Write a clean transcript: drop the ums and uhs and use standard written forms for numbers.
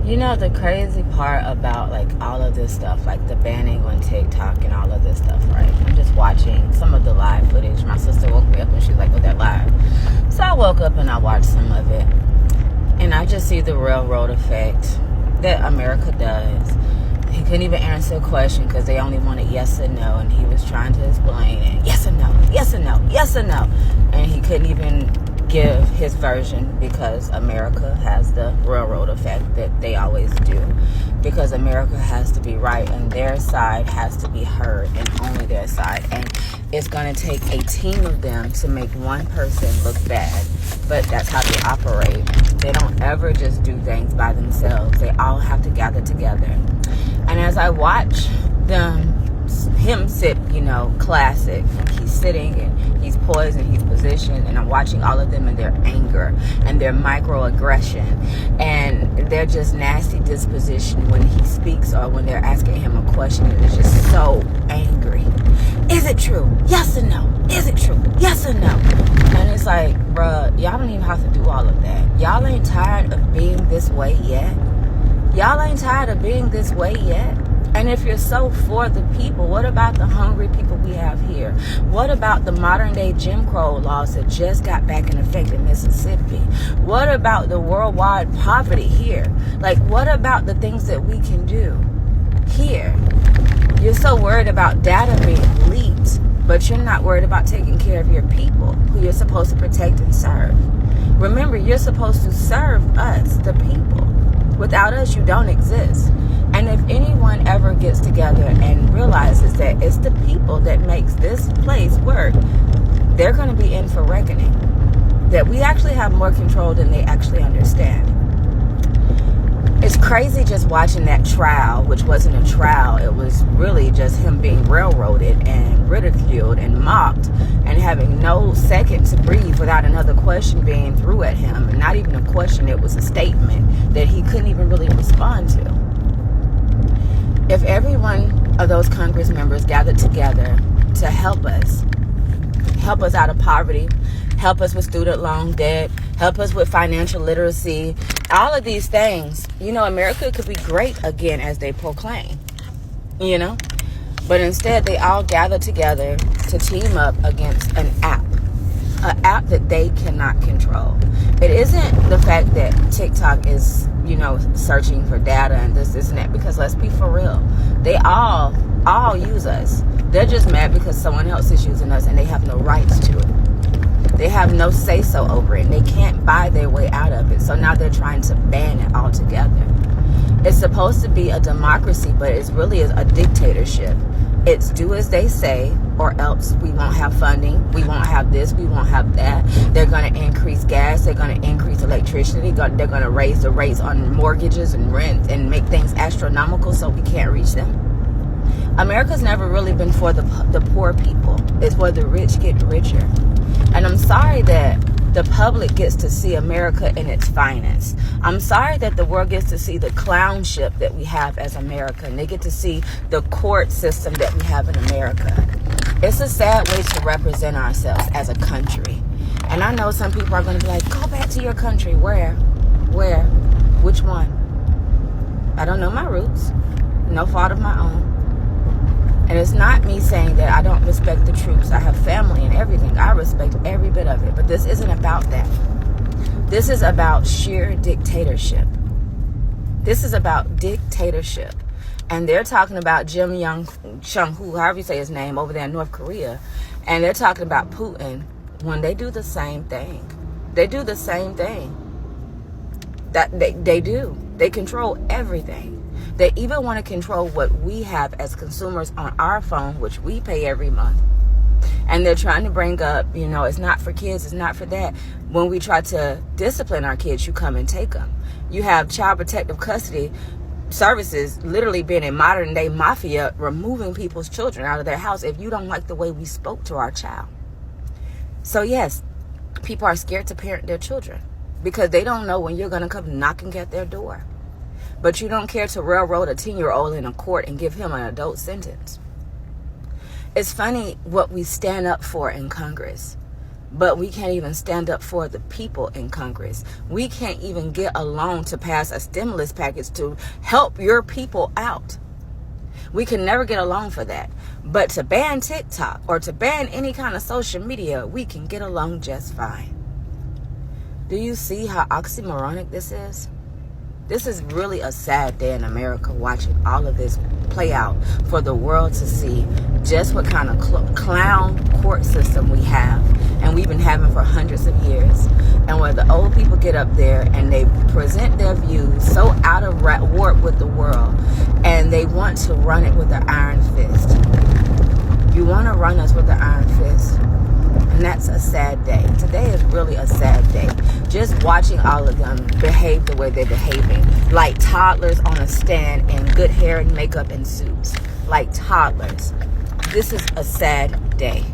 You know, the crazy part about like all of this stuff, like the banning on TikTok and all of this stuff, right? I'm just watching some of the live footage. My sister woke me up and she was like, "Oh, that live." So I woke up and I watched some of it. And I just see the railroad effect that America does. He couldn't even answer a question because they only wanted yes or no. And he was trying to explain it. Yes or no, yes or no, yes or no. And he couldn't even give his version because America has the railroad effect that they always do, because America has to be right and their side has to be heard, and only their side. And it's going to take a team of them to make one person look bad, but that's how they operate. They don't ever just do things by themselves. They all have to gather together. And as I watch him sit, classic, he's sitting and he's poised and he's positioned, and I'm watching all of them in their anger and their microaggression and their just nasty disposition when he speaks or when they're asking him a question, and it's just so angry. Is it true? Yes or no? Is it true? Yes or no? And it's like, bruh, y'all don't even have to do all of that. Y'all ain't tired of being this way yet? Y'all ain't tired of being this way yet? And if you're so for the people, what about the hungry people we have here? What about the modern day Jim Crow laws that just got back in effect in Mississippi? What about the worldwide poverty here? Like, what about the things that we can do here? You're so worried about data being leaked, but you're not worried about taking care of your people who you're supposed to protect and serve. Remember, you're supposed to serve us, the people. Without us, you don't exist. And if anyone ever gets together and realizes that it's the people that makes this place work, they're going to be in for reckoning. That we actually have more control than they actually understand. It's crazy just watching that trial, which wasn't a trial. It was really just him being railroaded and ridiculed and mocked and having no second to breathe without another question being threw at him. And not even a question, it was a statement that he couldn't even really respond to. If every one of those Congress members gathered together to help us out of poverty, help us with student loan debt, help us with financial literacy, all of these things, America could be great again as they proclaim, But instead, they all gather together to team up against an app that they cannot control. It isn't the fact that TikTok is, searching for data and this and that, because let's be for real. They all use us. They're just mad because someone else is using us and they have no rights to it. They have no say-so over it. They can't buy their way out of it. So now they're trying to ban it altogether. It's supposed to be a democracy, but it's really a dictatorship. It's do as they say, or else we won't have funding. We won't have this. We won't have that. They're going to increase gas. They're going to increase electricity. They're going to raise the rates on mortgages and rent and make things astronomical so we can't reach them. America's never really been for the poor people. It's where the rich get richer. And I'm sorry that the public gets to see America in its finest. I'm sorry that the world gets to see the clownship that we have as America, and they get to see the court system that we have in America. It's a sad way to represent ourselves as a country. And I know some people are going to be like, go back to your country. Where? Which one? I don't know my roots. No fault of my own. And it's not me saying that I don't respect the troops. I have family and everything. I respect every bit of it. But this isn't about that. This is about sheer dictatorship. This is about dictatorship. And they're talking about Kim Jong-un, however you say his name, over there in North Korea. And they're talking about Putin when they do the same thing. They do the same thing. That they do. They control everything. They even want to control what we have as consumers on our phone, which we pay every month. And they're trying to bring up, it's not for kids, it's not for that. When we try to discipline our kids, you come and take them. You have child protective custody services literally being a modern day mafia, removing people's children out of their house if you don't like the way we spoke to our child. So yes, people are scared to parent their children because they don't know when you're going to come knocking at their door. But you don't care to railroad a 10-year-old in a court and give him an adult sentence. It's funny what we stand up for in Congress. But we can't even stand up for the people in Congress. We can't even get along to pass a stimulus package to help your people out. We can never get along for that. But to ban TikTok or to ban any kind of social media, we can get along just fine. Do you see how oxymoronic this is? This is really a sad day in America, watching all of this play out, for the world to see just what kind of clown court system we have, and we've been having for hundreds of years, and where the old people get up there and they present their views so out of warp with the world, and they want to run it with an iron fist. You want to run us with an iron fist? And that's a sad day. Today is really a sad day. Just watching all of them behave the way they're behaving. Like toddlers on a stand in good hair and makeup and suits. Like toddlers. This is a sad day.